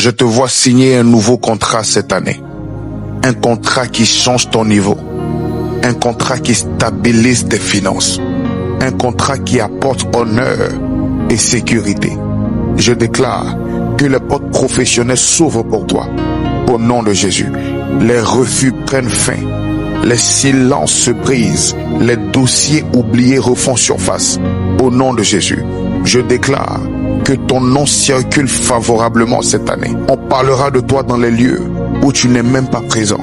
Je te vois signer un nouveau contrat cette année. Un contrat qui change ton niveau. Un contrat qui stabilise tes finances. Un contrat qui apporte honneur et sécurité. Je déclare que les portes professionnelles s'ouvrent pour toi. Au nom de Jésus, les refus prennent fin. Les silences se brisent. Les dossiers oubliés refont surface. Au nom de Jésus, je déclare que ton nom circule favorablement cette année. On parlera de toi dans les lieux où tu n'es même pas présent.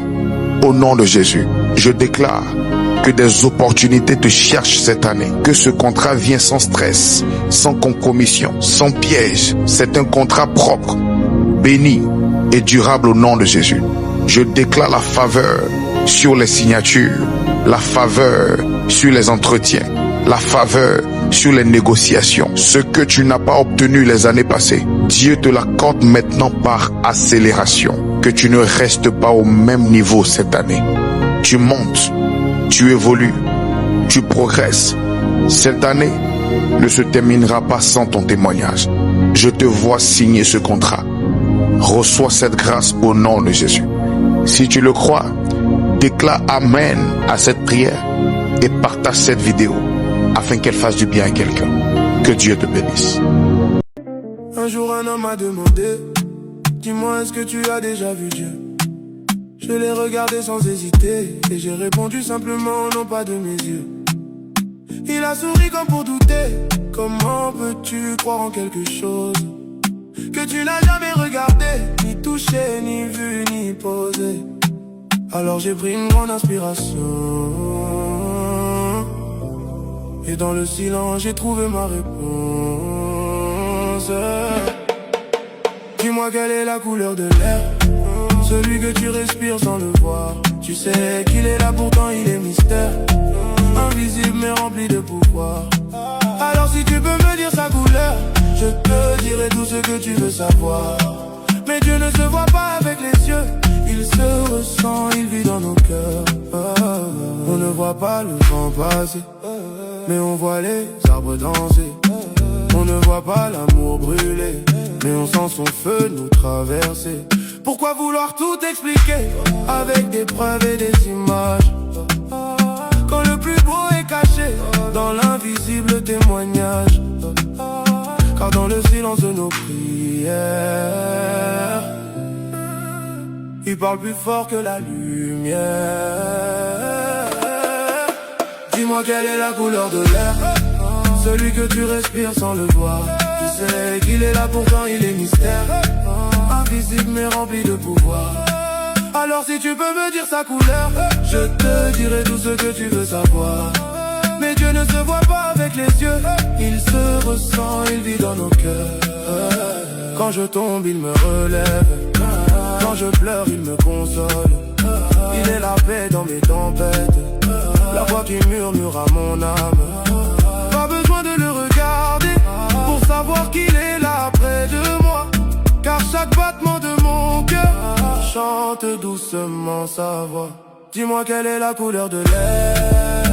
Au nom de Jésus, je déclare que des opportunités te cherchent cette année. Que ce contrat vient sans stress, sans compromission, sans piège. C'est un contrat propre, béni et durable au nom de Jésus. Je déclare la faveur sur les signatures, la faveur sur les entretiens, la faveur sur les négociations. Ce que tu n'as pas obtenu les années passées, Dieu te l'accorde maintenant par accélération. Que tu ne restes pas au même niveau cette année. Tu montes, tu évolues, tu progresses. Cette année ne se terminera pas sans ton témoignage. Je te vois signer ce contrat. Reçois cette grâce au nom de Jésus. Si tu le crois, déclare Amen à cette prière et partage cette vidéo afin qu'elle fasse du bien à quelqu'un. Que Dieu te bénisse. Un jour un homme m'a demandé, dis-moi est-ce que tu as déjà vu Dieu? Je l'ai regardé sans hésiter et j'ai répondu simplement non, pas de mes yeux. Il a souri comme pour douter, comment peux-tu croire en quelque chose que tu n'as jamais regardé, ni touché, ni vu, ni posé? Alors j'ai pris une grande inspiration et dans le silence j'ai trouvé ma réponse. Dis-moi quelle est la couleur de l'air, celui que tu respires sans le voir. Tu sais qu'il est là pourtant il est mystère, invisible mais rempli de pouvoir. Alors si tu peux me dire sa couleur, je te dirai tout ce que tu veux savoir. Mais Dieu ne se voit pas avec les yeux, il se ressent, il vit dans nos cœurs. On ne voit pas le vent passer, mais on voit les arbres danser. On ne voit pas l'amour brûler, mais on sent son feu nous traverser. Pourquoi vouloir tout expliquer avec des preuves et des images, quand le plus beau est caché dans l'invisible témoignage? Car dans le silence de nos prières, il parle plus fort que la lumière. Dis-moi quelle est la couleur de l'air, celui que tu respires sans le voir. Tu sais qu'il est là pourtant il est mystère, invisible mais rempli de pouvoir. Alors si tu peux me dire sa couleur, je te dirai tout ce que tu veux savoir. Mais Dieu ne se voit pas avec les yeux, il se ressent, il vit dans nos cœurs. Quand je tombe il me relève, quand je pleure il me console. Il est la paix dans mes tempêtes, la voix qui murmure à mon âme. Pas besoin de le regarder pour savoir qu'il est là près de moi, car chaque battement de mon cœur chante doucement sa voix. Dis-moi quelle est la couleur de l'air,